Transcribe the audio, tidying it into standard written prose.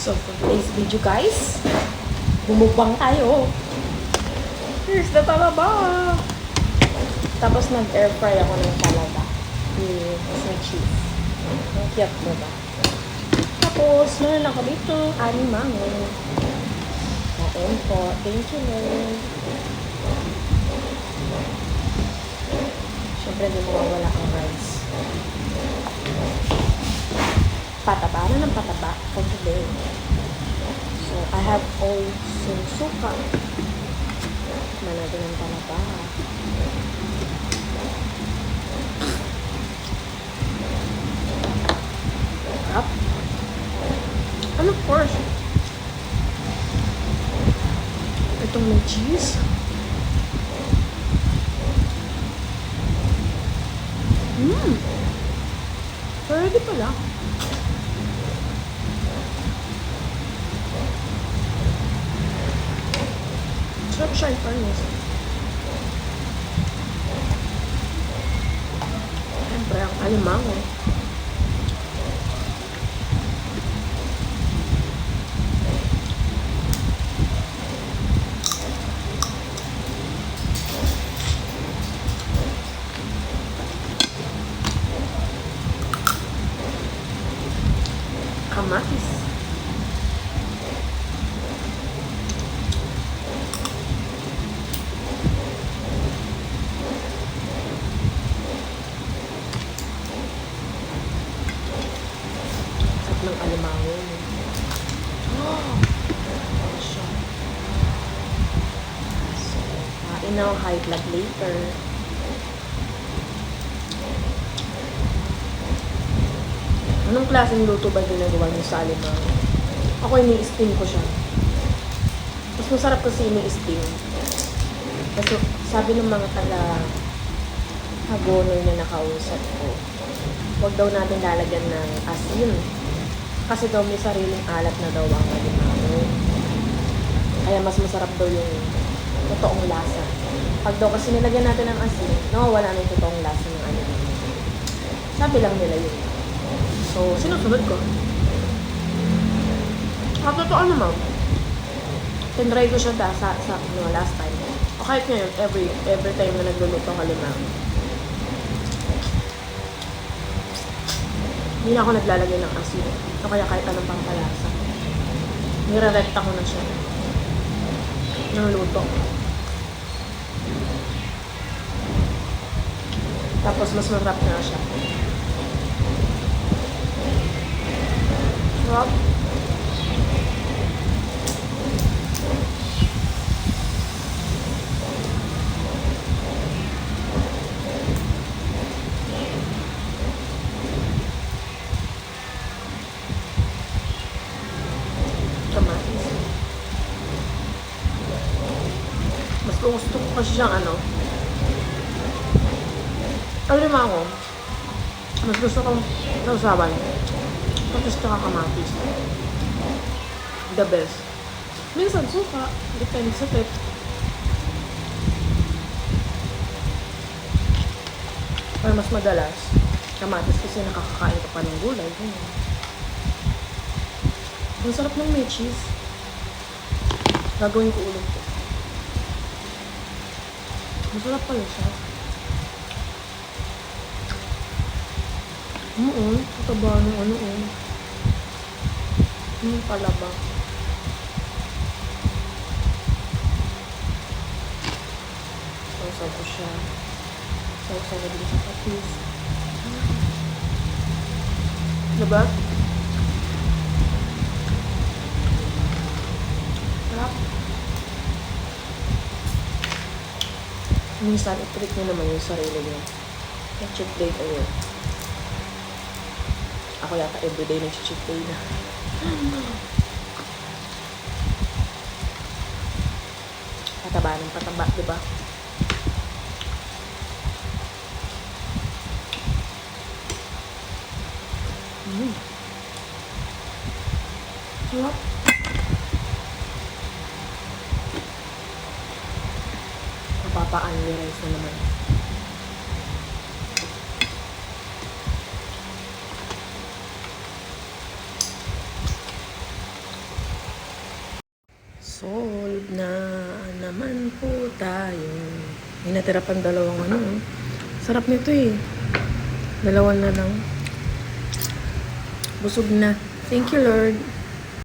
So, for today's video guys, bumukbang tayo. Here's the talaba. Tapos nag-air fry ako ng talaba. With cheese. Ang cute mo ba? Tapos, meron ako dito, mango. Kain po. Thank you, Lord. Siyempre, di mawawala ang rice. Pataba na ng pataba for today. So, I have also suka. Manado ng talaba. Up. And of course, itong may cheese. Pwede pala. Sarap siya in fairness. Siyempre, ang alimango. Kamatis. Sarap ng alimango. Oh! So, kain na ang high blood later. Anong klaseng luto ba ginagawa niyo sa alimango? Ako ini-steam ko siya. Mas masarap kasi ini-steam. Kasi sabi ng mga taga-Hagonoy na nakausap ko, huwag daw natin lalagyan ng asin. Kasi daw may sariling alat na daw ang alimango. Kaya mas masarap daw yung totoong lasa. Pag daw kasi nilagyan natin ng asin, nawawala na yung totoong lasa ng alimango. Sabi lang nila yun. So, sinusunod ko. Totoo naman. Tinry ko siya sa last time. O kahit ngayon, every time na nagluluto ng alimango. Hindi na ako naglalagay ng asin. O kaya kahit anong pampalasa. Nire-recta ko na siya. Ng luto. Tapos mas masarap na siya. Sarap. Kamatis. Mas gusto ko kasi siyang alimango. Mas gusto kong nausawan. Tapos tsaka kamatis. The best. Minsan suka. Depende sa trip. Pero mas madalas, kamatis kasi nakakakain ka pa ng gulay. Ang sarap ng may cheese. Gagawin ko ulit ko. Masarap pala siya. Taba ng yung palaba. Sausaw ko siya. Sausaw ko din sa patis. Diba? Sarap. Minsan, i-treat niyo naman yung sarili niyo. Na-cheat day kayo. Ako yata everyday nag-cheat day na. Pataba ng pataba, diba? Sarap. Napapa-unli rice na naman. Nakasolve na naman po tayo. May natira pang dalawang ano. Sarap nito eh. Dalawa na lang. Busog na. Thank you, Lord.